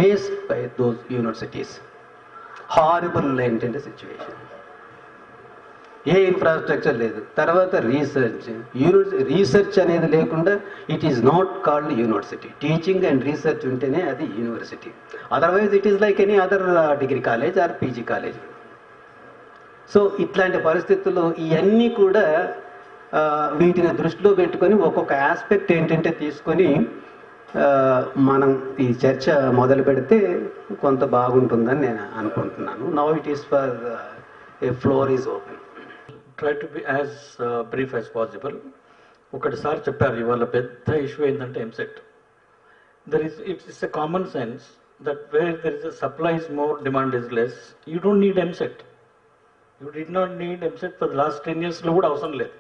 faced by those universities. Horrible ఏంటంటే situation. ఏ infrastructure లేదు. తర్వాత రీసెర్చ్ అనేది లేకుండా it is not called university. Teaching and research ఉంటేనే అది university. Otherwise it is like any other degree college or PG college. So ఇట్లాంటి పరిస్థితుల్లో ఇవన్నీ కూడా వీటిని దృష్టిలో పెట్టుకొని ఒక్కొక్క ఆస్పెక్ట్ ఏంటంటే తీసుకొని మనం ఈ చర్చ మొదలు పెడితే కొంత బాగుంటుందని నేను అనుకుంటున్నాను. Now it is for a floor is open. Try to be as brief as possible. ఒకటిసారి చెప్పారు, ఇవాళ పెద్ద ఇష్యూ ఏంటంటే EAMCET. It's a common sense that where there is a supply is more, demand is less, you don't need EAMCET. You did not need EAMCET for last 10 yearsలో కూడా అవసరం లేదు.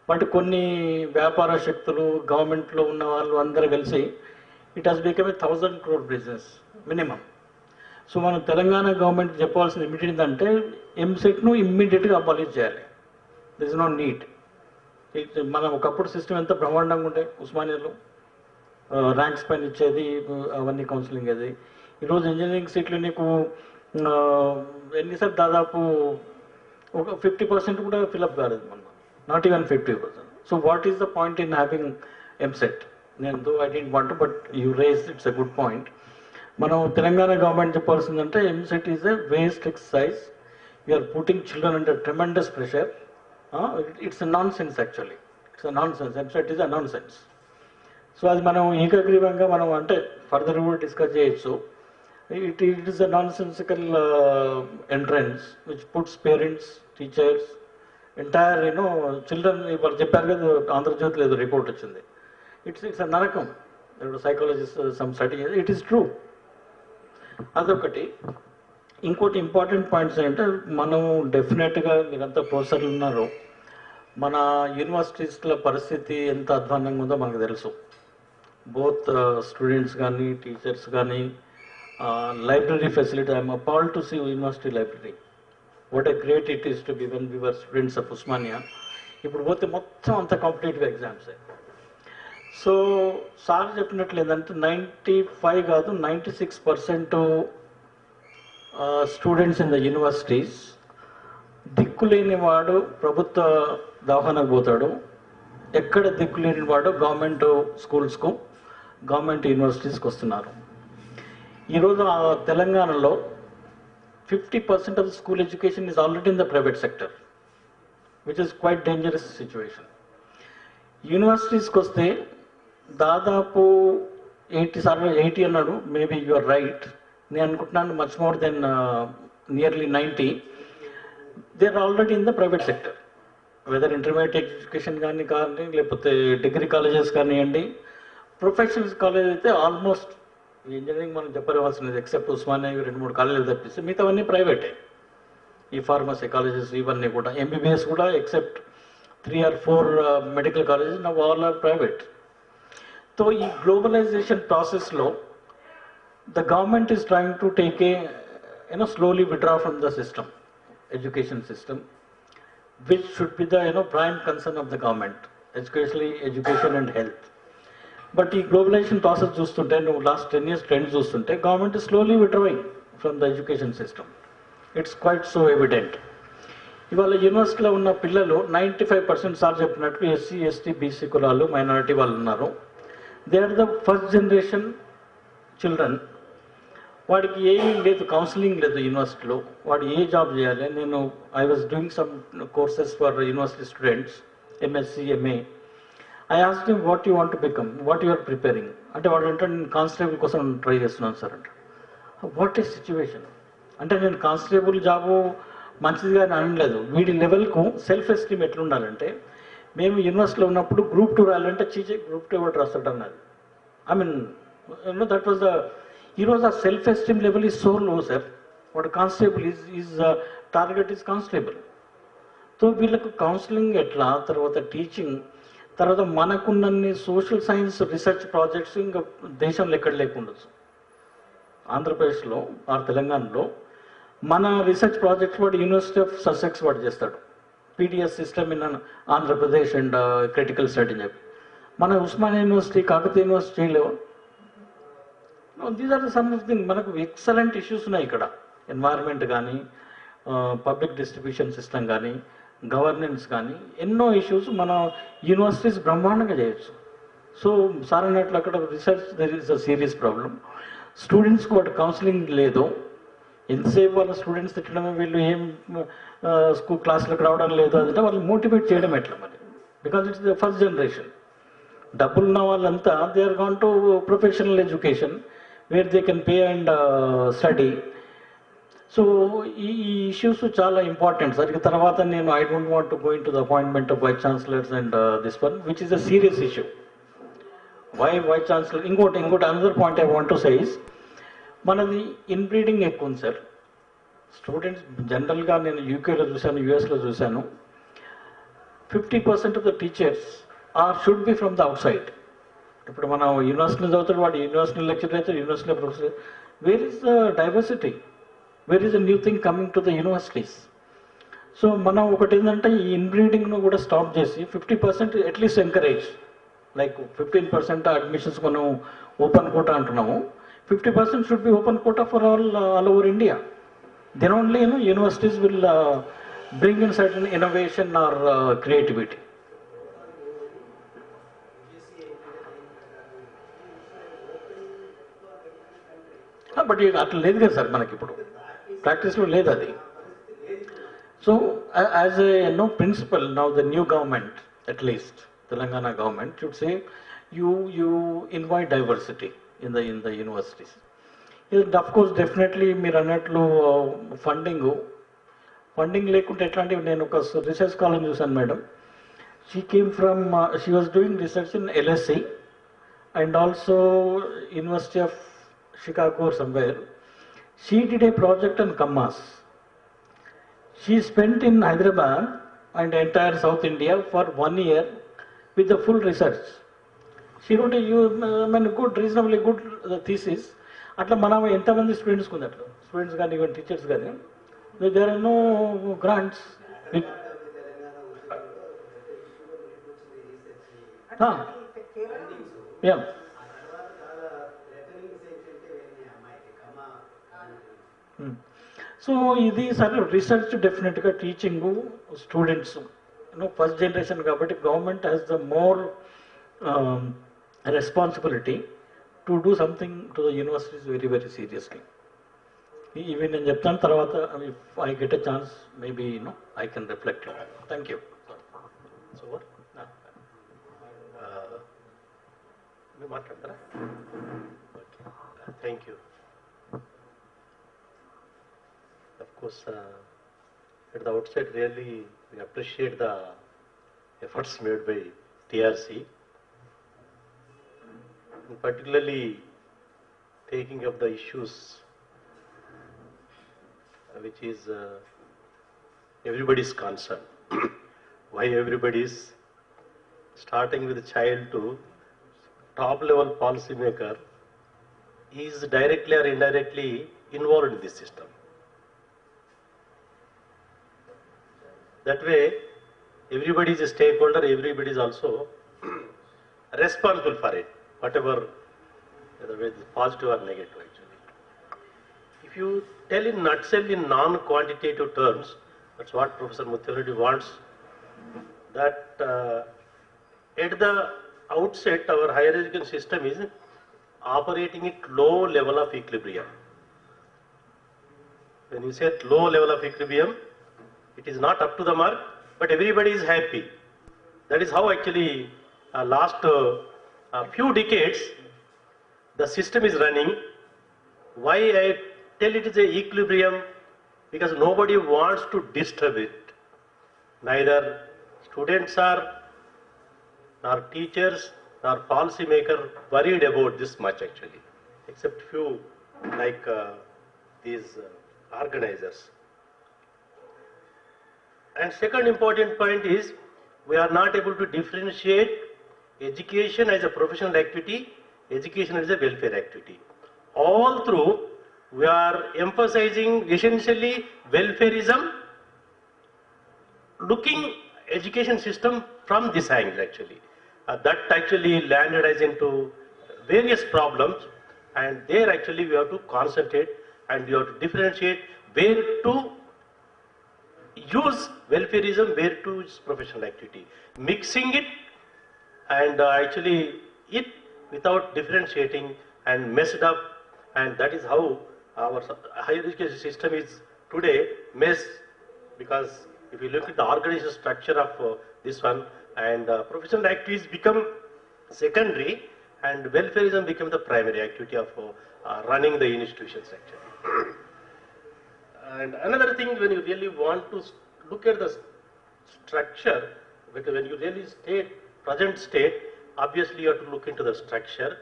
But కొన్ని వ్యాపార శక్తులు, గవర్నమెంట్లో ఉన్న వాళ్ళు అందరూ కలిసి it has become 1000 crore business minimum. So మనం తెలంగాణ గవర్నమెంట్ చెప్పాల్సిన ఇమీడియట్ ఏంటంటే ఎంసెట్ను ఇమ్మీడియట్గా అబాలిష్ చేయాలి. This is not need. మనం ఒకప్పుడు సిస్టమ్ ఎంత బ్రహ్మాండంగా ఉండే, ఉస్మానియాలో ర్యాంక్స్ పైన ఇచ్చేది, అవన్నీ కౌన్సిలింగ్ అది. ఈరోజు ఇంజనీరింగ్ సీట్లు నీకు ఎన్నిసార్లు దాదాపు ఒక 50% కూడా ఫిల్అప్ కాలేదు మనం, not even 50%. So what is the point in having EAMCET? నేను though I don't want, but you raise, it's a good point. మనం తెలంగాణ గవర్నమెంట్ చెప్పాల్సిందంటే EAMCET is a waste exercise. You're putting children under tremendous pressure. It's a nonsense, actually it's a nonsense. EAMCET is a nonsense. So అది మనం ఏకగ్రీవంగా మనం అంటే further కూడా discuss చేయొచ్చు. It is a non sensical entrance which puts parents, teachers, entire children. వాళ్ళు చెప్పారు కదా, ఆంధ్రజ్యోతిలో ఏదో రిపోర్ట్ వచ్చింది. ఇట్స్ ఎ నరకం. Psychologist some study, it is true. అదొకటి. ఇంకోటి ఇంపార్టెంట్ పాయింట్స్ ఏంటంటే మనం డెఫినెట్గా, మీరంతా ప్రొఫెసర్లు ఉన్నారు, మన యూనివర్సిటీస్ల పరిస్థితి ఎంత అధ్వాన్నంగా ఉందో మనకు తెలుసు. బోత్ స్టూడెంట్స్ కానీ, టీచర్స్ కానీ, library facility. I'm appalled to see university library. What a great it is to be when we were students of Osmania. ఇప్పుడు పోతే మొత్తం అంత కాంపిటేటివ్ ఎగ్జామ్సే. సో సార్ చెప్పినట్లు ఏంటంటే 95 కాదు 96% స్టూడెంట్స్ ఇన్ ద యూనివర్సిటీస్ దిక్కులేని వాడు ప్రభుత్వ దవాఖానకు పోతాడు, ఎక్కడ దిక్కులేని వాడు గవర్నమెంట్ స్కూల్స్కు, గవర్నమెంట్ యూనివర్సిటీస్కి వస్తున్నారు. ఈరోజు తెలంగాణలో 50% of school education is already in the private sector, which is quite dangerous situation. యూనివర్సిటీస్కి వస్తే దాదాపు 80 అన్నాడు, మేబీ యు ఆర్ రైట్. నేను అనుకుంటున్నాను much more than nearly 90 they are already in the private sector. Whether intermediate education కానీ లేకపోతే degree colleges కానివ్వండి, professional college అయితే ఆల్మోస్ట్ ఇంజనీరింగ్ మనం చెప్పవలసినది ఎక్సెప్ట్ ఉస్మానియా 2-3 కాలేజీలు తప్పిస్తే మిగతావన్నీ ప్రైవేటే. ఈ ఫార్మసీ కాలేజెస్ ఇవన్నీ కూడా, ఎంబీబీఎస్ కూడా except 3 or 4 medical colleges now all or private. So ఈ గ్లోబలైజేషన్ ప్రాసెస్లో the government is trying to take a slowly withdraw from the system, education system, which should be the prime concern of the government, especially education and health. But the globalization process చూస్తుంటే, నువ్వు last 10 years trend చూస్తుంటే, government is slowly withdrawing from the education system. It's quite so evident. ఇవాళ యూనివర్సిటీలో ఉన్న పిల్లలు 95% sir చెప్పినట్టు SC, ST, BC కులాలు, minority వాళ్ళు ఉన్నారు. They are the first generation children. వాడికి ఏమీ లేదు, కౌన్సిలింగ్ లేదు యూనివర్సిటీలో, వాడు ఏ జాబ్ చేయాలి. నేను I was doing some courses for university students, MSc, MA. I asked him what you want to become, what you are preparing అంటే, వాడు అంటే నేను కానిస్టేబుల్ కోసం ట్రై చేస్తున్నాను సార్ అంటే. వాట్ ఈస్ సిచ్యువేషన్ అంటే, నేను కానిస్టేబుల్ జాబు మంచిదిగా అనలేదు. వీడి లెవెల్కు సెల్ఫ్ ఎస్టీమ్ ఎట్లుండాలంటే, మేము యూనివర్సిటీలో ఉన్నప్పుడు Group 2 రాయాలంటే Group 2 ఎవరు రాస్తాడు అన్నది. I mean that was the, ఈరోజు ఆ self esteem level is so లో సార్. వాడు constable is target is constable. So వీళ్ళకు కౌన్సిలింగ్ ఎట్లా, తర్వాత టీచింగ్, తర్వాత మనకున్నన్ని సోషల్ సైన్స్ రీసెర్చ్ ప్రాజెక్ట్స్ ఇంకా దేశంలో ఎక్కడ లేకుండొచ్చు. ఆంధ్రప్రదేశ్లో ఆర్ తెలంగాణలో మన రీసెర్చ్ ప్రాజెక్ట్స్ వాడు యూనివర్సిటీ ఆఫ్ ససెక్స్ వాడు చేస్తాడు, PDS system in Andhra Pradesh and critical study అని చెప్పి. మన ఉస్మానియా యూనివర్సిటీ, కాకతీయ యూనివర్సిటీలో these are some of thing. మనకు ఎక్సలెంట్ ఇష్యూస్ ఉన్నాయి ఇక్కడ. ఎన్వైర్న్మెంట్ కానీ, పబ్లిక్ డిస్ట్రిబ్యూషన్ సిస్టమ్ కానీ, గవర్నెన్స్ కానీ, ఎన్నో ఇష్యూస్ మన యూనివర్సిటీస్ బ్రహ్మాండంగా చేయొచ్చు. సో సార్ అన్నట్లు అక్కడ research there is a serious problem. స్టూడెంట్స్కి వాటి కౌన్సిలింగ్ లేదు. ఎంతసేపు వాళ్ళ స్టూడెంట్స్ తిట్టడమే, వీళ్ళు ఏం స్కూల్ క్లాసులకు రావడం లేదు అంటే వాళ్ళు మోటివేట్ చేయడం ఎట్లా మరి? Because it's the first generation. డబ్బులున్న వాళ్ళంతా they are gone to professional education where they can pay and study. So ఈ ఇష్యూస్ చాలా ఇంపార్టెంట్ సార్. ఇక తర్వాత నేను I don't want to go in to the appointment of vice chancellors and this one which is a serious issue. Vice chancellor ఇంకోటి another point I want to say is, మనది inbreeding ఎక్కువ ఉంది sir. Students జనరల్గా నేను యూకేలో చూశాను, యూఎస్లో చూశాను, 50% of the teachers should be from the out side. ఇప్పుడు మనం యూనివర్సిటీలో చదువుతాడు, వాడు యూనివర్సిటీ లెక్చర్ అవుతాడు, యూనివర్సిటీలో professor. Where is the diversity? Where is the new thing coming to the universities? So మనం ఒకటి ఏంటంటే ఈ ఇన్బ్రీడింగ్ను కూడా స్టాప్ చేసి 50% అట్లీస్ట్ ఎంకరేజ్, లైక్ 15% అడ్మిషన్స్ మనం ఓపెన్ కోటా అంటున్నాము, 50% should be open quota for all over India. Then only universities will bring in certain innovation or creativity. But అట్లా లేదు కదా సార్ మనకి ఇప్పుడు ప్రాక్టీస్లో లేదు అది. So as a principle now the new government, at least Telangana government should say you invite diversity in the universities. Of course definitely మీరు అన్నట్లు ఫండింగ్ లేకుంటే ఎట్లాంటివి. నేను ఒక రీసెర్చ్ స్కాలర్ చూసాను madam. she was doing research in LSE and also University of Chicago or somewhere. She did a project on Kammas. She spent in Hyderabad and entire South India for 1 year with the full research. She wrote good, reasonably good thesis. అట్లా మనం ఎంతమంది స్టూడెంట్స్కి ఉంది అట్లా, students కానీ even teachers కానీ, there are no grants. So ఇది సరే రీసెర్చ్ డెఫినెట్గా టీచింగ్ స్టూడెంట్స్ ఫస్ట్ జనరేషన్ కాబట్టి government has the more responsibility to do something to the universities very, very seriously. Even in Japan, if I get a chance, maybe I can reflect it. Thank you. So what? Thank you. Of course, at the outset, really we appreciate the efforts made by TRC. Particularly taking up the issues which is everybody's concern. Why everybody is starting with the child to top level policy maker is directly or indirectly involved in this system. That way, everybody is a stakeholder, everybody is also responsible for it. Whatever, whether it's positive or negative actually. If you tell in nutshell in non-quantitative terms, that's what Professor Muthyareddy wants, that at the outset our higher education system is operating at low level of equilibrium. When you say low level of equilibrium, it is not up to the mark, but everybody is happy. That is how actually last few decades the system is running. Why I tell it is a equilibrium? Because nobody wants to disturb it. Neither students are, nor teachers, nor policy maker worried about this much actually, except few like these organizers. And second important point is we are not able to differentiate education as a professional activity, education as a welfare activity. All through we are emphasizing essentially welfareism, looking education system from this angle actually. That actually landed us into various problems, and there actually we have to concentrate and we have to differentiate where to use welfareism, where to use professional activity. Mixing it and actually it without differentiating and messed up, and that is how our higher education system is today messed, because if you look at the organizational structure of this one, and professional activities become secondary and welfareism become the primary activity of running the institutions actually. And another thing, when you really want to look at the structure, because when you really present state, obviously you have to look into the structure.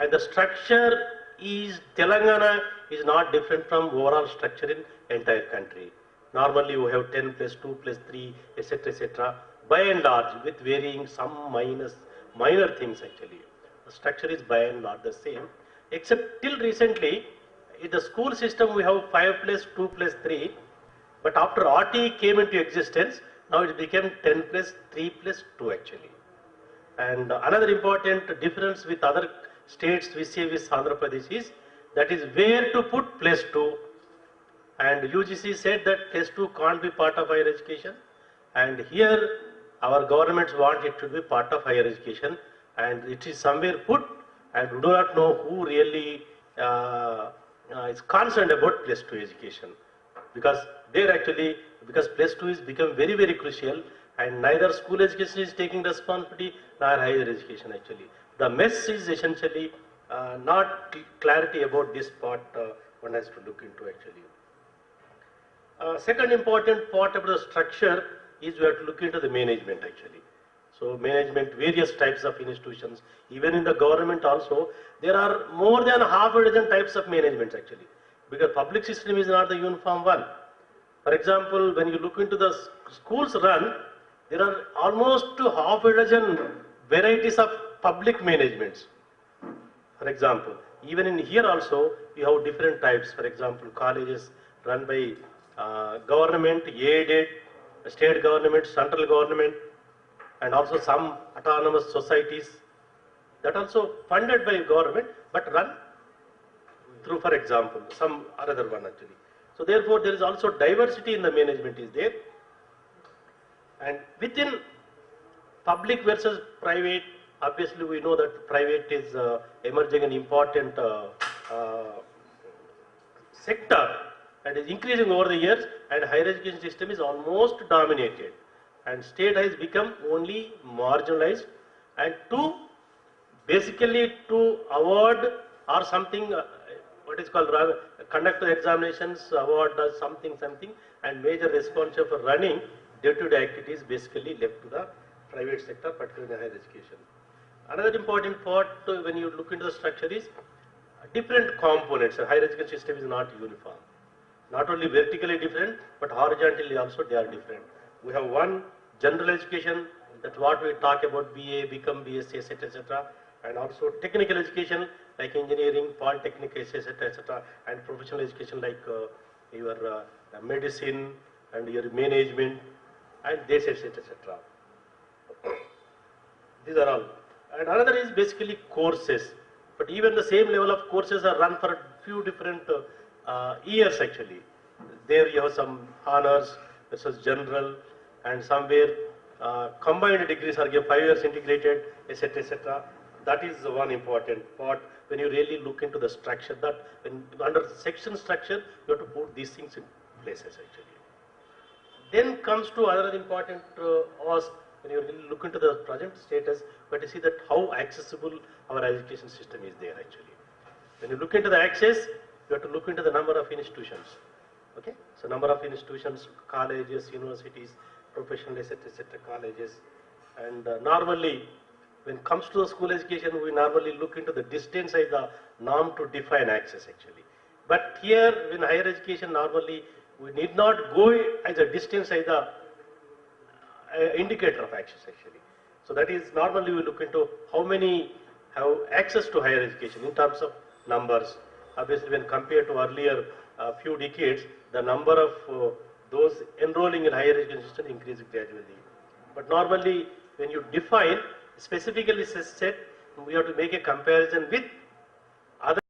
And the structure is, Telangana is not different from overall structure in entire country. Normally you have 10 plus 2 plus 3, etc., etc. By and large, with varying some minor things actually. The structure is by and large the same, except till recently, in the school system we have 5 plus 2 plus 3, but after RT came into existence, now it became 10 plus 3 plus 2 actually. And another important difference with other states we see with Andhra Pradesh is, that is where to put plus 2. And UGC said that plus 2 can't be part of higher education. And here our governments want it to be part of higher education. And it is somewhere put, and we do not know who really is concerned about plus 2 education. Because there actually, because plus 2 is become very, very crucial, and neither school education is taking responsibility, nor higher education actually. The mess is essentially not clarity about this part one has to look into actually. Second important part of the structure is we have to look into the management actually. So management, various types of institutions, even in the government also, there are more than half a dozen types of management actually. Because public system is not the uniform one. For example, when you look into the schools run, there are almost half a dozen varieties of public managements. For example, even in here also, you have different types. For example, colleges run by government, aided, state government, central government, and also some autonomous societies that also funded by government but run through, for example, some other one actually. So therefore, there is also diversity in the management is there. And within public versus private, obviously we know that private is emerging an important sector and is increasing over the years, and higher education system is almost dominated. And state has become only marginalized, and basically to award or something, what is called conduct the examinations, award something, and major responsibility for running day-to-day activities basically left to the private sector, particularly in higher education. Another important part when you look into the structure is different components. The higher education system is not uniform. Not only vertically different, but horizontally also they are different. We have one general education, that's what we talk about, BA, become BSc, etc., etc., and also technical education like engineering, polytechnic, etc., etc., and professional education like your medicine and your management and this, etc., etc. These are all. And another is basically courses, but even the same level of courses are run for a few different years actually. There you have some honors versus general, and somewhere combined degrees are given 5 years integrated, etc., etc. That is one important part when you really look into the structure, that when under section structure you have to put these things in places actually. Then comes to other important ask, when you really look into the present status, but you see that how accessible our education system is there actually. When you look into the access, you have to look into the number of institutions. Okay, so number of institutions, colleges, universities, professional, etc., etc., colleges, and normally when it comes to the school education, we normally look into the distance as the norm to define access actually. But here in higher education, normally we need not go as a distance as the indicator of access actually. So that is normally we look into how many have access to higher education in terms of numbers. Obviously, when compared to earlier few decades, the number of those enrolling in higher education system increased gradually. But normally, when you define specifically set, we have to make a comparison with other